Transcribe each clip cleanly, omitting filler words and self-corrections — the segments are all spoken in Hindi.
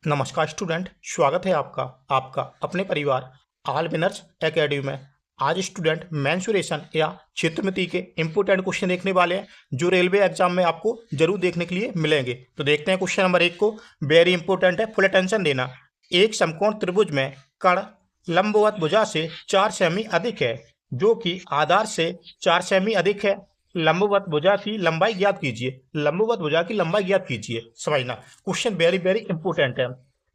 नमस्कार स्टूडेंट, स्वागत है आपका आपका अपने परिवार ऑल विनर्स एकेडमी में। आज स्टूडेंट मेंसुरेशन या क्षेत्रमिति के इंपोर्टेंट क्वेश्चन देखने वाले हैं जो रेलवे एग्जाम में आपको जरूर देखने के लिए मिलेंगे। तो देखते हैं क्वेश्चन नंबर 1 को। वेरी इंपॉर्टेंट है, फुल अटेंशन देना। एक समकोण त्रिभुज में कर्ण लंबवत भुजा से 4 सेमी अधिक है, जो कि आधार से 4 सेमी अधिक है। लंबवत भुजा की लंबाई ज्ञात कीजिए। लंबवत भुजा की लंबाई ज्ञात कीजिए। समझना, क्वेश्चन वेरी वेरी इंपॉर्टेंट है।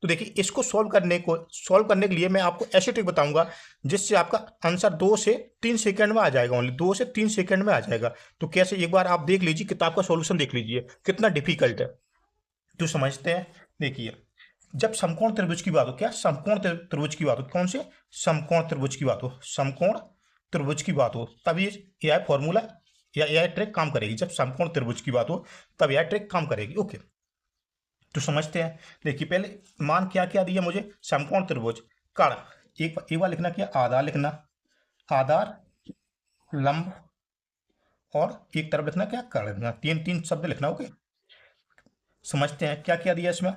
तो देखिए, इसको सॉल्व करने के लिए मैं आपको ऐसे ट्रिक बताऊंगा जिससे आपका आंसर 2 से 3 सेकंड में आ जाएगा। ओनली 2 से 3 सेकंड में आ जाएगा। तो कैसे, एक बार आप देख लीजिए, किताब का सॉल्यूशन देख लीजिए कितना डिफिकल्ट है। तो समझते हैं। देखिए, जब समकोण त्रिभुज की बात हो, क्या समकोण त्रिभुज की बात हो, कौन से समकोण त्रिभुज की बात हो, समकोण त्रिभुज की बात हो, तब यह फॉर्मूला या यह ट्रिक काम करेगी। जब समकोण त्रिभुज की बात हो तब यह ट्रिक काम करेगी। ओके, तो समझते हैं। देखिए, पहले मान क्या क्या दिया मुझे, समकोण त्रिभुज कर्ण, एक बार लिखना, क्या आधार लिखना, आधार लंब, और एक तरफ लिखना क्या कर्ण लिखना, तीन तीन शब्द लिखना। ओके, समझते हैं क्या क्या दिया इसमें।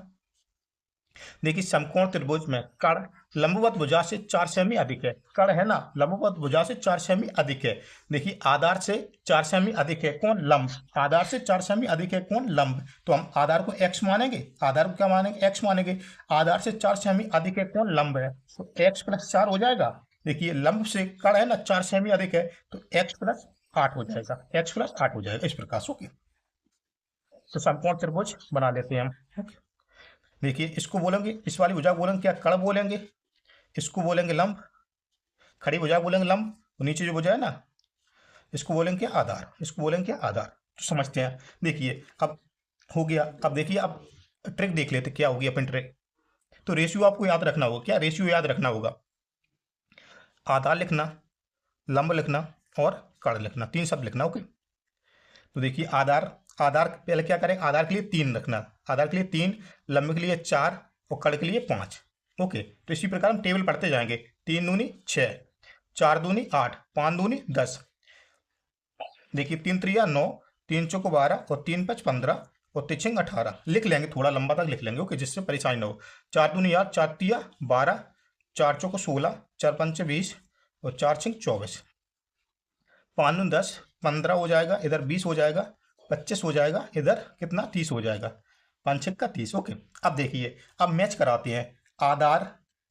देखिए, समकोण त्रिभुज में कर्ण लंबवत भुजा से 4 सेमी अधिक है। कर्ण है ना, लंबवत भुजा से 4 सेमी अधिक है। देखिए, आधार से 4 सेमी अधिक है कौन, लंब। आधार से 4 सेमी अधिक है कौन, लंब। तो हम आधार को x मानेंगे, आधार को क्या मानेंगे, x मानेंगे। आधार से 4 सेमी अधिक है कौन, लंब है, तो x + 4 हो जाएगा। देखिए, लंब से कर्ण है ना 4 सेमी अधिक है, तो x + 8 हो जाएगा, x + 8 हो जाएगा इस प्रकार से। ओके, तो समकोण त्रिभुज बना लेते हैं हम। देखिए, इसको बोलेंगे, इस वाली भुजा बोलेंगे क्या, कर्ण बोलेंगे। इसको बोलेंगे लंब, खड़ी भुजा बोलेंगे लंब। और नीचे जो भुजा है ना, इसको बोलेंगे क्या, आधार। इसको बोलेंगे क्या, आधार। तो समझते हैं। देखिए, अब हो गया। अब देखिए, अब ट्रिक देख लेते क्या होगी अपन ट्रिक। तो रेशियो आपको याद रखना होगा, क्या रेशियो याद रखना होगा, आधार लिखना, लंब लिखना और कर्ण लिखना, 3 शब्द लिखना। ओके, तो देखिए, आधार आधार पहले क्या करें, आधार के लिए 3 रखना, आधार के लिए 3, लंब के लिए 4 और कर्ण के लिए 5। ओके, तो इसी प्रकार हम टेबल पढ़ते जाएंगे। 3 दूनी 6, 4 दूनी 8, 5 दूनी 10। देखिए, 3 त्रिया 9, 3 चौको 12 और 3 5 15 और 3 6 18 लिख लेंगे, थोड़ा लंबा तक लिख लेंगे। ओके, जिससे परेशानी ना हो। 4 दूनी 8, 4 तिया 12, 4 चौको 16, 4 पंचे 20 और 4 6 24, 5 दूनी 10, 15 हो जाएगा, इधर 20 हो जाएगा, 25 हो जाएगा, इधर कितना 30 हो जाएगा, 5 6 का 30। ओके, अब देखिए, अब मैच कराते हैं। आधार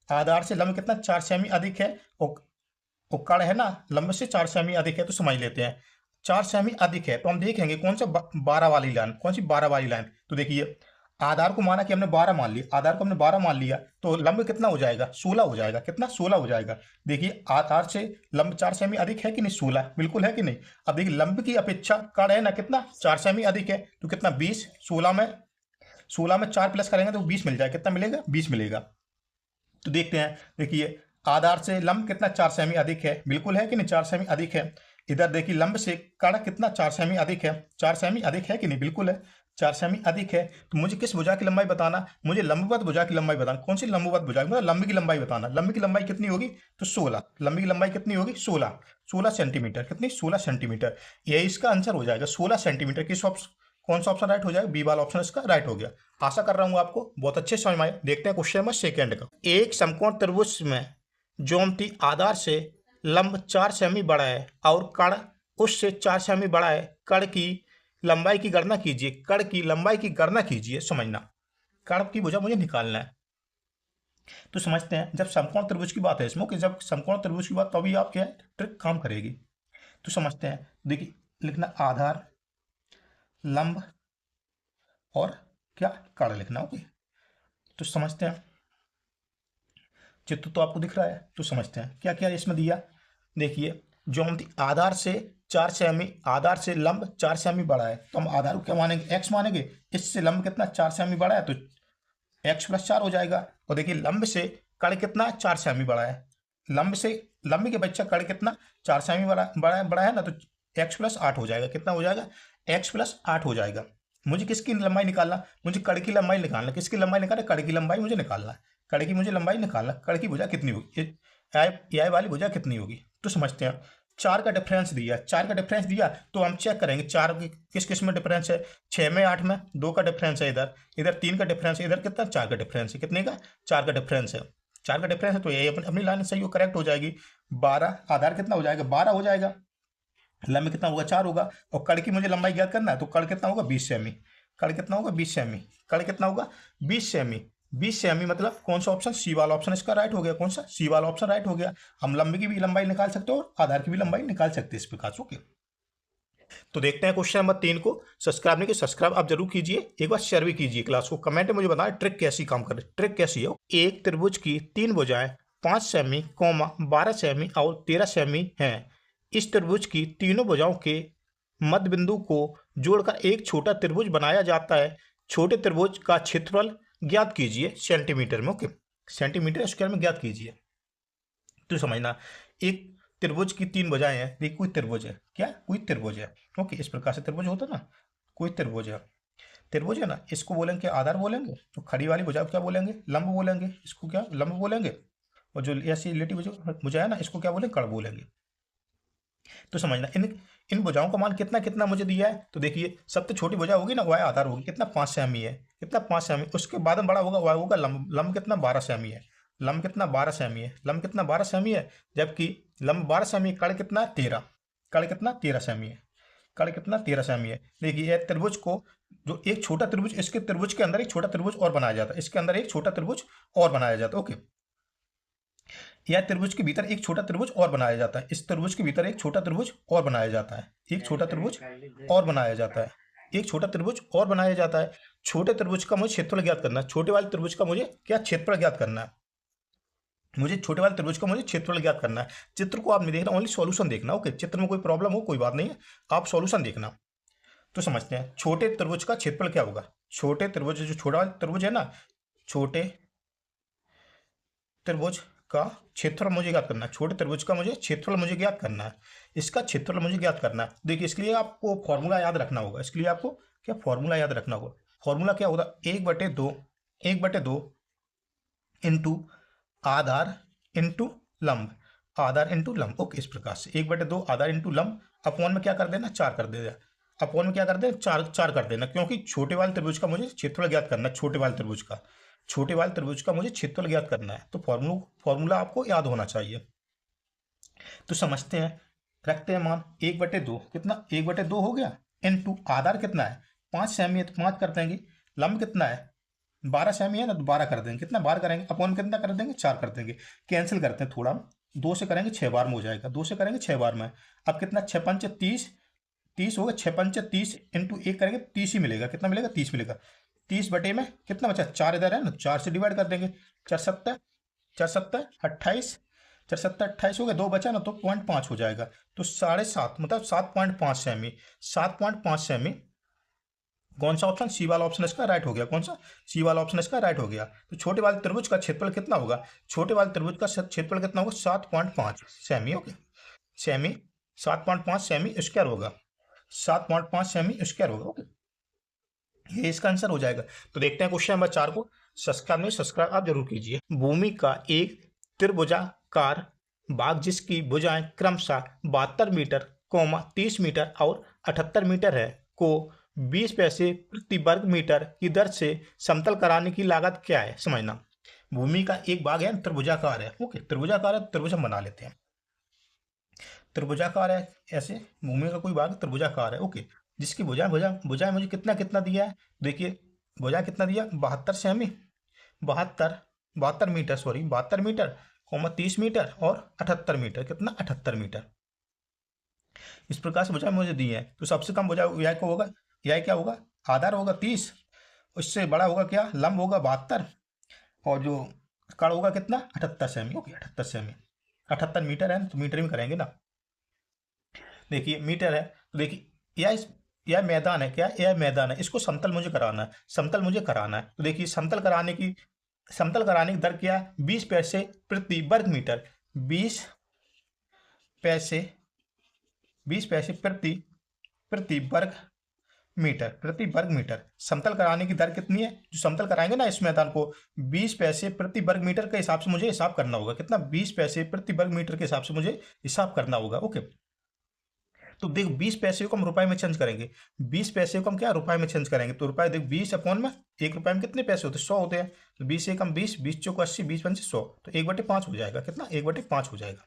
आधार से लंब कितना 4 सेमी अधिक है, और कर्ण है ना लंब से 4 सेमी अधिक है। तो समझ लेते हैं, 4 सेमी अधिक है तो हम देखेंगे कौन सा 12 वाली लाइन, कौन सी 12 वाली लाइन। तो देखिए, आधार को माना कि हमने 12 मान लिया, आधार को हमने 12 मान लिया, तो लंब कितना हो जाएगा, 16 हो जाएगा। कितना, 16 हो जाएगा। देखिए, आधार से लंब 4 सेमी अधिक है कि नहीं, 16 बिल्कुल है कि नहीं। अब देखिए, लंब की अपेक्षा कर्ण है ना कितना 4 सेमी अधिक है, तो कितना 20, 16 में 4 प्लस करेंगे तो 20 मिल जाएगा। कितना मिलेगा, 20 मिलेगा। तो देखते हैं। देखिए, आधार से लंब कितना 4 सेमी अधिक है, बिल्कुल है कि नहीं, 4 सेमी अधिक है। इधर देखिए, लंब से कर्ण कितना 4 सेमी अधिक है, 4 सेमी अधिक है कि नहीं, बिल्कुल है, 4 सेमी अधिक है। तो मुझे किस भुजा की लंबाई बताना, मुझे लंबवत भुजा की लंबाई बताना। कौन सी लंबवत भुजा, मतलब लंब की लंबाई बताना। लंब की लंबाई कितनी होगी, तो 16। लंब की लंबाई कितनी होगी, 16 सेंटीमीटर। कितनी, 16 सेंटीमीटर। यही इसका आंसर हो जाएगा, 16 सेंटीमीटर। कौन सा ऑप्शन राइट हो जाएगा, बी वाला ऑप्शन इसका राइट हो गया। आशा कर रहा हूँ आपको बहुत अच्छे समझ में आए। देखते हैं क्वेश्चन नंबर सेकंड का। एक समकोण त्रिभुज में ज्योमिति आधार से लंब 4 सेमी बड़ा है और कर्ण उससे 4 सेमी बड़ा है। कर्ण की लंबाई की गणना कीजिए। कर्ण की लंबाई की गणना कीजिए। समझना, कर्ण की भुजा मुझे निकालना है। तो समझते हैं, जब समकोण त्रिभुज की बात है इसमें, कि जब समकोण त्रिभुज की बात, तभी आप क्या ट्रिक काम करेगी। तो समझते हैं। देखिए, लिखना आधार, लंब और क्या, कर्ण लिखना। ओके, तो समझते हैं। चित्र तो आपको दिख रहा है, तो समझते हैं क्या क्या इसमें दिया। देखिए, ज्योमिति आधार से 4 सेमी, आधार से लंब 4 सेमी बड़ा है, तो हम आधार को क्या मानेंगे, x मानेंगे। इससे लंब कितना 4 सेमी बड़ा है, तो x + 4 हो जाएगा। और देखिए, लंब से कर्ण कितना 4 सेमी बड़ा है, लंब के बच्चा कर्ण कितना 4 सेमी बड़ा है ना, तो x + 8 हो जाएगा। कितना हो जाएगा, x + 8 हो जाएगा। मुझे किसकी लंबाई निकालना, मुझे कर्ण की लंबाई निकालना। किसकी लंबाई निकालना, कर्ण की लंबाई मुझे निकालना है। कर्ण की मुझे लंबाई निकालना, कर्ण की भुजा कितनी होगी, ये वाली भुजा कितनी होगी। तो समझते हैं, 4 का डिफरेंस दिया, 4 का डिफरेंस दिया तो हम चेक करेंगे 4 किस किस में डिफरेंस है, 6 में 8 में, 2 का डिफरेंस है इधर, इधर 3 का डिफरेंस है, इधर कितना 4 का डिफरेंस है, कितने का 4 का डिफरेंस है, 4 का डिफरेंस है तो ये अपनी लाइन सही हो करेक्ट हो जाएगी। 12 आधार कितना हो जाएगा 12 हो जाएगा, लंबी कितना होगा 4 होगा, और कड़ की मुझे लंबाई ज्ञात करना है तो कड़ कितना होगा 20 सेमी, कड़ कितना होगा 20 सेमी, कड़ कितना होगा 20 सेमी, 20 सेमी मतलब कौन सा ऑप्शन, सी वाला ऑप्शन इसका राइट हो गया, कौन सा सी वाला ऑप्शन राइट हो गया। हम लंबी की भी लंबाई निकाल सकते हो और आधार की भी लंबाई निकाल सकते हैं इस प्रकार से। ओके, तो देखते हैं क्वेश्चन नंबर 3 को। सब्सक्राइब नहीं किया सब्सक्राइब आप जरूर कीजिए, एक बार शेयर भी कीजिए क्लास को, कमेंट में मुझे बताएं ट्रिक कैसी काम कर रही है, ट्रिक कैसी है। एक त्रिभुज की 3 भुजाएं 5 सेमी, 12 सेमी और 13 सेमी हैं। इस त्रिभुज की तीनों भुजाओं के मध्य बिंदु को जोड़कर एक छोटा त्रिभुज बनाया जाता है। छोटे त्रिभुज का क्षेत्रफल ज्ञात कीजिए सेंटीमीटर में। ओके, सेंटीमीटर स्क्वायर में ज्ञात कीजिए। तो समझना, एक त्रिभुज की 3 भुजाएं हैं, देखिए कोई त्रिभुज है, क्या कोई त्रिभुज है। ओके, इस प्रकार से त्रिभुज होता है ना, कोई त्रिभुज है, त्रिभुज है ना, इसको बोलेंगे आधार बोलेंगे, तो खड़ी वाली भुजा को क्या बोलेंगे लंब बोलेंगे, इसको क्या लंब बोलेंगे, और जो ऐसी लेटी भुजा है ना इसको क्या बोलेंगे कड़ बोलेंगे। तो समझना, इन भुजाओं का मान कितना कितना मुझे दिया है, तो देखिए सबसे छोटी भुजा होगी ना वह आधार होगी, कितना 5 सेमी है, कितना 5 सेमी, उसके बाद में बड़ा होगा वह होगा लंब, लंब कितना 12 सेमी है, लंब कितना 12 सेमी है, लंब कितना 12 सेमी है, जबकि लंब 12 सेमी, कड़ कितना 13, कड़ कितना 13 सेमी है, कड़ कितना 13 सेमी है। देखिए त्रिभुज को, जो एक छोटा त्रिभुज, इसके त्रिभुज के अंदर एक छोटा त्रिभुज और बनाया जाता है, इसके अंदर एक छोटा त्रिभुज और बनाया जाता है। ओके, या त्रिभुज के भीतर एक छोटा त्रिभुज और बनाया जाता है, इस त्रिभुज के भीतर एक छोटा त्रिभुज और बनाया जाता है, एक छोटा त्रिभुज और बनाया जाता है, एक छोटा त्रिभुज और बनाया जाता है। छोटे त्रिभुज का मुझे क्षेत्रफल ज्ञात करना है, छोटे वाले त्रिभुज का मुझे क्या क्षेत्रफल ज्ञात करना है, मुझे छोटे वाले त्रिभुज का मुझे क्षेत्रफल ज्ञात करना है। चित्र को आप नहीं देखना, ओनली सॉल्यूशन देखना। ओके, चित्र में कोई प्रॉब्लम हो कोई बात नहीं है, आप सॉल्यूशन देखना। तो समझते हैं छोटे त्रिभुज का क्षेत्रफल क्या होगा, छोटे त्रिभुज, जो छोटा वाला त्रिभुज है ना, छोटे त्रिभुज का क्षेत्रफल मुझे ज्ञात करना है, छोटे त्रिभुज का मुझे क्षेत्रफल मुझे ज्ञात करना है, इसका क्षेत्रफल मुझे ज्ञात करना है। देखिए इसके लिए आपको फॉर्मूला याद रखना होगा, इसके लिए आपको क्या फॉर्मूला याद रखना होगा, फॉर्मूला क्या होगा 1/2 इंटू आधार इंटू लंब, आधार इंटू लंब। ओके, इस प्रकार से 1/2 आधार इंटू लंब, अपॉन में क्या कर देना 4 कर देना, अपॉन में क्या कर देना 4 कर देना, क्योंकि छोटे वाले त्रिभुज का मुझे क्षेत्रफल ज्ञात करना है, छोटे वाले त्रिभुज का, छोटे वाले त्रिभुज का मुझे क्षेत्रफल ज्ञात करना है, तो फॉर्मूला आपको याद होना चाहिए। तो समझते हैं, रखते हैं मान 1/2, कितना 1/2 हो गया, इनटू आधार कितना है 5 सेमी है तो 5 कर देंगे, लंब कितना है 12 सेमी है ना तो 12 कर देंगे, कितना 12 करेंगे, अपॉन कितना कर देंगे 4 कर देंगे, कैंसिल करते हैं थोड़ा, 2 से करेंगे 6 बार में हो जाएगा, 2 से करेंगे 6 बार में। अब कितना 6 पंच 30, 30 होगा, 6 पंच 30 इंटू 1 करेंगे 30 ही मिलेगा, कितना मिलेगा 30 मिलेगा, 30 बटे में कितना बचा 4 इधर है ना, 4 से डिवाइड कर देंगे, 4 सत्तर 28, 4 सत्तर 28 हो गया, 2 बचा ना तो 0.5 हो जाएगा, तो 7.5 मतलब 7.5 सेमी, 7.5 सेमी। कौन सा ऑप्शन, सी वाला ऑप्शन इसका राइट हो गया, कौन सा सी वाला ऑप्शन इसका राइट हो गया। तो छोटे वाले त्रिभुज का क्षेत्रफल कितना होगा, छोटे वाले त्रिभुज का क्षेत्रफल कितना होगा 7.5 semi. Okay, semi 7.5 semi square होगा, 7.5 सेमी स्क्वायर होगा। ओके, ये इसका आंसर हो जाएगा। तो देखते हैं क्वेश्चन नंबर 4 को। सब्सक्राइब आप जरूर कीजिए। भूमि का एक त्रिभुजाकार भाग जिसकी भुजाएं क्रमशः 72 मीटर, 30 मीटर और 78 मीटर है को 20 पैसे प्रति वर्ग मीटर की दर से समतल कराने की लागत क्या है। समझना, भूमि का एक भाग है त्रिभुजाकार है। ओके, त्रिभुजाकार है, त्रिभुज हम बना लेते हैं, त्रिभुजाकार है, ऐसे भूमि का कोई भाग त्रिभुजाकार है। ओके, जिसकी भुजाएं मुझे कितना कितना दिया है, देखिए भुजाएं कितना दिया 72 सेमी, 72 मीटर, सॉरी 72 मीटर, 30 मीटर और 78 मीटर, कितना 78 मीटर। इस प्रकार से भुजाएं मुझे दी है, तो सबसे कम भुजा यह को होगा, यह क्या होगा आधार होगा 30, उससे बड़ा होगा क्या लंब होगा 72, और जो कड़ होगा कितना 78 सेमी। ओके, 78 सेमी, 78 मीटर है तो मीटर में करेंगे ना। देखिए मीटर है तो देखिए यह मैदान है, क्या यह मैदान है, इसको समतल मुझे कराना है, समतल मुझे कराना है। तो देखिए समतल कराने की दर क्या है 20 पैसे प्रति वर्ग मीटर, 20 पैसे प्रति वर्ग मीटर। समतल कराने की दर कितनी है, जो समतल कराएंगे ना इस मैदान को 20 पैसे प्रति वर्ग मीटर के हिसाब से मुझे हिसाब करना होगा, कितना 20 पैसे प्रति वर्ग मीटर के हिसाब से मुझे हिसाब करना होगा। ओके, तो देख 20 पैसे को हम रुपए में चेंज करेंगे, 20 पैसे को हम क्या रुपए में चेंज करेंगे, तो रुपए देख 20 अपॉन में 1 रुपए में कितने पैसे होते हैं 100 होते हैं, तो 20 से कम 20, 20 चौको 80, 20 पंचे 100, तो 1/5 हो जाएगा, कितना 1/5 हो जाएगा,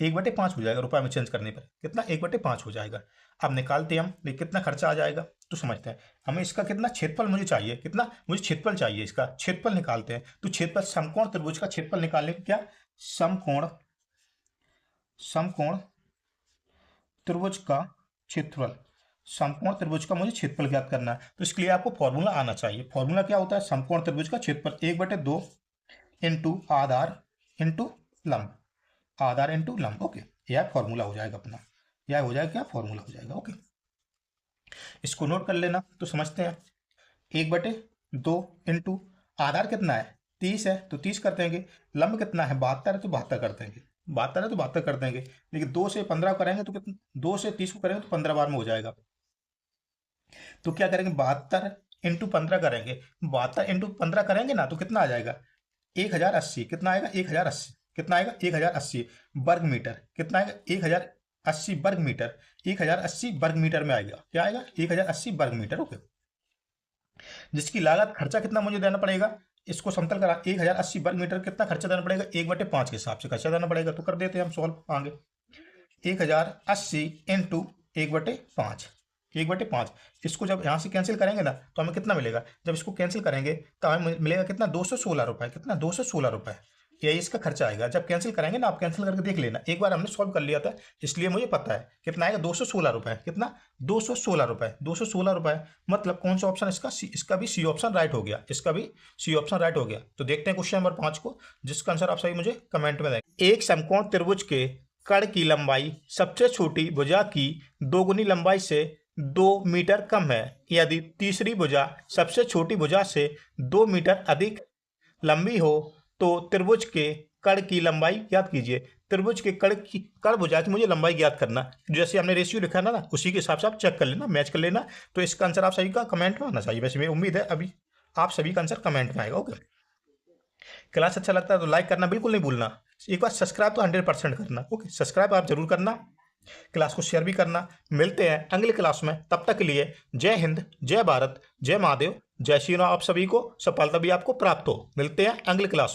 1/5 हो जाएगा रुपए में चेंज करने पर, कितना 1/5 हो जाएगा। अब निकालते हम कितना खर्चा आ जाएगा, तो समझते हैं। हमें इसका कितना क्षेत्रफल मुझे चाहिए, कितना मुझे क्षेत्रफल चाहिए, इसका क्षेत्रफल निकालते हैं। तो क्षेत्रफल समकोण त्रिभुज का क्षेत्रफल निकालने का क्या, समकोण त्रिभुज का क्षेत्रफल, समकोण त्रिभुज का मुझे क्षेत्रफल ज्ञात करना है। तो इसके लिए आपको फॉर्मूला आना चाहिए। फॉर्मूला क्या होता है, समकोण त्रिभुज का क्षेत्रफल 1/2 इंटू आधार इंटू लंब, आधार इंटू लंब। ओके, यह फॉर्मूला हो जाएगा अपना, यह हो जाएगा क्या, फॉर्मूला हो जाएगा। ओके, इसको नोट कर लेना। तो समझते हैं 1/2 इंटू आधार कितना है 30 है, तो 30 कर देंगे, लंब कितना है 72 है, तो 72 कर देंगे, 72 है तो 72 कर देंगे। लेकिन 2 से 15 करेंगे तो कितना, 2 से 30 को करेंगे तो 15 बार में हो जाएगा। तो क्या करेंगे 72 इंटू 15 करेंगे, 72 इंटू 15 करेंगे ना, तो कितना आ जाएगा 1080, कितना आएगा 1080, कितना आएगा 1080 वर्ग मीटर, कितना आएगा 1080 वर्ग मीटर, 1080 वर्ग मीटर में आएगा, क्या आएगा 1080 वर्ग मीटर। ओके, जिसकी लागत खर्चा कितना मुझे देना पड़ेगा, इसको समतल करा 1080 वर्ग मीटर कितना खर्चा देना पड़ेगा, 1/5 के हिसाब से खर्चा देना पड़ेगा। तो कर देते हैं हम सॉल्व आगे, 1080 इंटू 1/5, 1/5। इसको जब यहाँ से कैंसिल करेंगे ना, तो हमें कितना मिलेगा, जब इसको कैंसिल करेंगे तो हमें मिलेगा कितना 216 रुपये, कितना 216 रुपये, यही इसका खर्चा आएगा। जब कैंसिल करेंगे ना, आप कैंसिल करके देख लेना, एक बार हमने सॉल्व कर लिया था इसलिए मुझे पता है कितना आएगा 216 रुपये, कितना 216 रुपये, 216 रुपये। मतलब कौन सा ऑप्शन इसका, इसका भी सी ऑप्शन राइट हो गया, इसका भी सी ऑप्शन राइट हो गया। तो देखते हैं क्वेश्चन नंबर 5 को, जिसका आंसर आप सही मुझे कमेंट में दें। एक समकोण त्रिभुज के कर्ण की लंबाई सबसे छोटी भुजा की दोगुनी लंबाई से 2 मीटर कम है, यदि तीसरी भुजा सबसे छोटी भुजा से 2 मीटर अधिक लंबी हो तो त्रिभुज के कर्ण की लंबाई ज्ञात कीजिए। त्रिभुज के कर्ण भुजा की मुझे लंबाई ज्ञात करना, जैसे हमने रेशियो लिखा ना उसी के हिसाब से आप चेक कर लेना, मैच कर लेना। तो इसका आंसर आप सभी का कमेंट में आना चाहिए। वैसे मेरी उम्मीद है अभी आप सभी का आंसर कमेंट में आएगा। ओके, क्लास अच्छा लगता है तो लाइक करना बिल्कुल नहीं भूलना, एक बार सब्सक्राइब तो 100% करना। ओके, सब्सक्राइब आप जरूर करना, क्लास को शेयर भी करना। मिलते हैं अगली क्लास में, तब तक के लिए जय हिंद, जय भारत, जय महादेव, जय श्री राम। आप सभी को सफलता भी आपको प्राप्त हो। मिलते हैं अगली क्लास में।